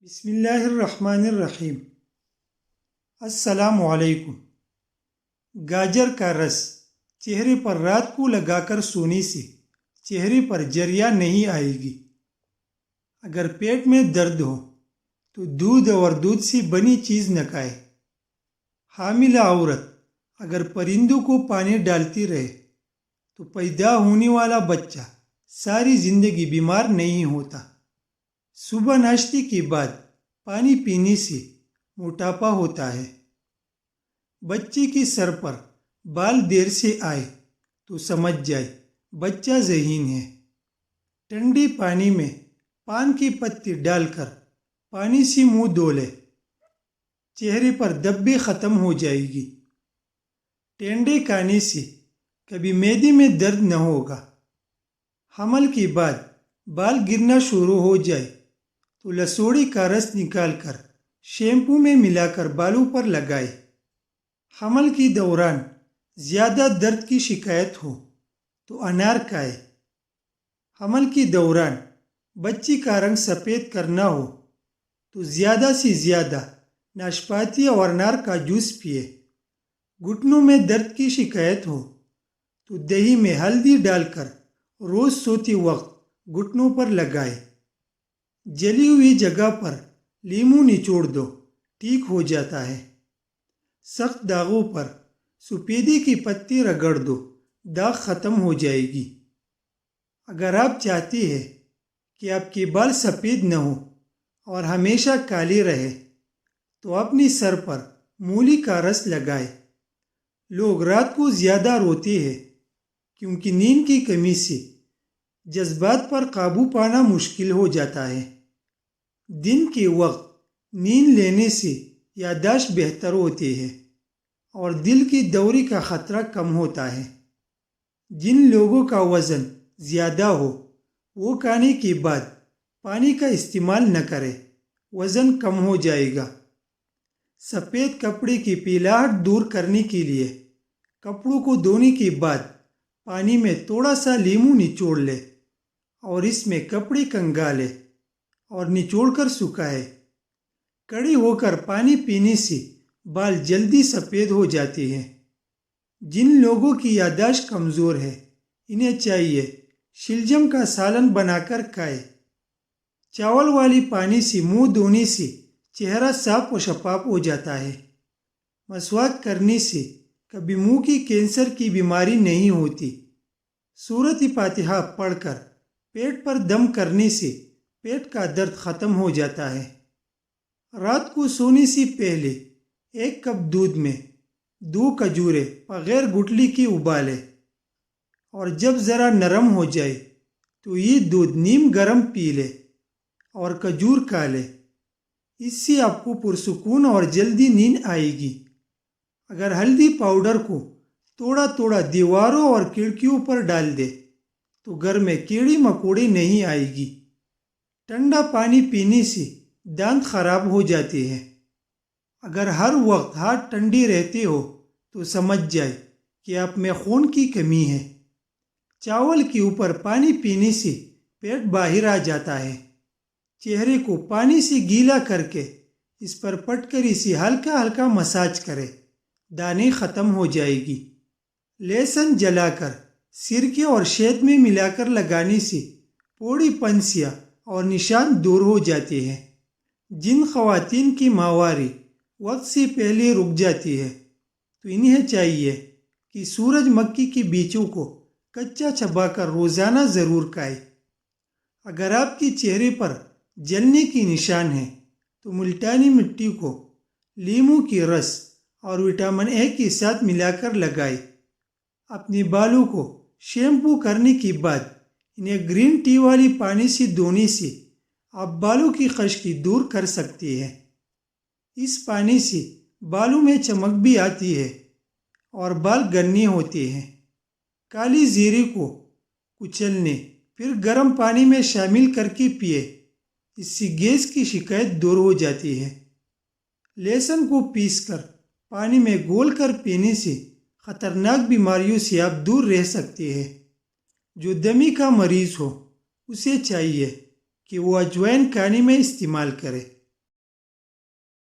بسم اللہ الرحمن الرحیم۔ السلام علیکم۔ گاجر کا رس چہرے پر رات کو لگا کر سونے سے چہرے پر جریا نہیں آئے گی۔ اگر پیٹ میں درد ہو تو دودھ اور دودھ سے بنی چیز نہ کھائے۔ حاملہ عورت اگر پرندوں کو پانی ڈالتی رہے تو پیدا ہونے والا بچہ ساری زندگی بیمار نہیں ہوتا۔ صبح ناشتے کے بعد پانی پینے سے موٹاپا ہوتا ہے۔ بچے کے سر پر بال دیر سے آئے تو سمجھ جائے بچہ ذہین ہے۔ ٹھنڈے پانی میں پان کے پتے ڈال کر پانی سے منہ دھو لے، چہرے پر دبے ختم ہو جائے گی۔ ٹینڈے کھانے سے کبھی معدے میں درد نہ ہوگا۔ حمل کے بعد بال گرنا شروع ہو جائے تو لسوڑی کا رس نکال کر شیمپو میں ملا کر بالوں پر لگائے۔ حمل کے دوران زیادہ درد کی شکایت ہو تو انار کھائے۔ حمل کے دوران بچے کا رنگ سفید کرنا ہو تو زیادہ سے زیادہ ناشپاتی اور انار کا جوس پیے۔ گھٹنوں میں درد کی شکایت ہو تو دہی میں ہلدی ڈال کر روز سوتے وقت گھٹنوں پر لگائے۔ جلی ہوئی جگہ پر لیموں نچوڑ دو، ٹھیک ہو جاتا ہے۔ سخت داغوں پر سپیدے کے پتے رگڑ دو، داغ ختم ہو جائے گی۔ اگر آپ چاہتے ہیں کہ آپ کے بال سفید نہ ہو اور ہمیشہ کالے رہے تو اپنے سر پر مولی کا رس لگائے۔ لوگ رات کو زیادہ روتے ہیں کیونکہ نیند کی کمی سے جذبات پر قابو پانا مشکل ہو جاتا ہے۔ دن کے وقت نیند لینے سے یادداشت بہتر ہوتی ہے اور دل کی دورے کا خطرہ کم ہوتا ہے۔ جن لوگوں کا وزن زیادہ ہو وہ کھانے کے بعد پانی کا استعمال نہ کرے، وزن کم ہو جائے گا۔ سفید کپڑے کی پیلاہٹ دور کرنے کے لیے کپڑوں کو دھونے کے بعد پانی میں تھوڑا سا لیموں نچوڑ لے اور اس میں کپڑے کنگھا لے اور نچوڑ کر سکھائے۔ کڑی ہو کر پانی پینے سے بال جلدی سفید ہو جاتے ہیں۔ جن لوگوں کی یادداشت کمزور ہے انہیں چاہیے شلجم کا سالن بنا کر کھائے۔ چاول والی پانی سے منہ دھونے سے چہرہ صاف و شفاف ہو جاتا ہے۔ مسواک کرنے سے کبھی منہ کی کینسر کی بیماری نہیں ہوتی۔ سورۃ فاتحہ پڑھ کر پیٹ پر دم کرنے سے پیٹ کا درد ختم ہو جاتا ہے۔ رات کو سونے سے پہلے 1 کپ دودھ میں 2 کھجوریں بغیر گٹلی کے ابالے اور جب ذرا نرم ہو جائے تو یہ دودھ نیم گرم پی لے اور کھجور کھا لے۔ اس سے آپ کو پرسکون اور جلدی نیند آئے گی۔ اگر ہلدی پاؤڈر کو تھوڑا تھوڑا دیواروں اور کھڑکیوں پر ڈال دے تو گھر میں کیڑی مکوڑی نہیں آئے گی۔ ٹھنڈا پانی پینے سے دانت خراب ہو جاتے ہیں۔ اگر ہر وقت ہاتھ ٹھنڈے رہتے ہو تو سمجھ جائے کہ آپ میں خون کی کمی ہے۔ چاول کے اوپر پانی پینے سے پیٹ باہر آ جاتا ہے۔ چہرے کو پانی سے گیلا کر کے اس پر پٹ کر اسے ہلکا ہلکا مساج کرے، دانے ختم ہو جائے گی۔ لہسن جلا کر سرکے اور شہد میں ملا کر لگانے سے پوڑی پنسیاں اور نشان دور ہو جاتے ہیں۔ جن خواتین کی ماہواری وقت سے پہلے رک جاتی ہے تو انہیں چاہیے کہ سورج مکھی کے بیجوں کو کچا چبا کر روزانہ ضرور کھائے۔ اگر آپ کے چہرے پر جلنے کی نشان ہے تو ملتانی مٹی کو لیموں کے رس اور وٹامن اے کے ساتھ ملا کر لگائے۔ اپنے بالوں کو شیمپو کرنے کے بعد انہیں گرین ٹی والی پانی سے دھونے سے آپ بالوں کی خشکی دور کر سکتے ہیں۔ اس پانی سے بالوں میں چمک بھی آتی ہے اور بال گھنے ہوتے ہیں۔ کالی زیرے کو کچلنے پھر گرم پانی میں شامل کر کے پیے، اس سے گیس کی شکایت دور ہو جاتی ہے۔ لہسن کو پیس کر پانی میں گھول کر پینے سے خطرناک بیماریوں سے آپ دور رہ سکتے ہیں۔ جو دمے کا مریض ہو اسے چاہیے کہ وہ اجوائن کھانے میں استعمال کرے۔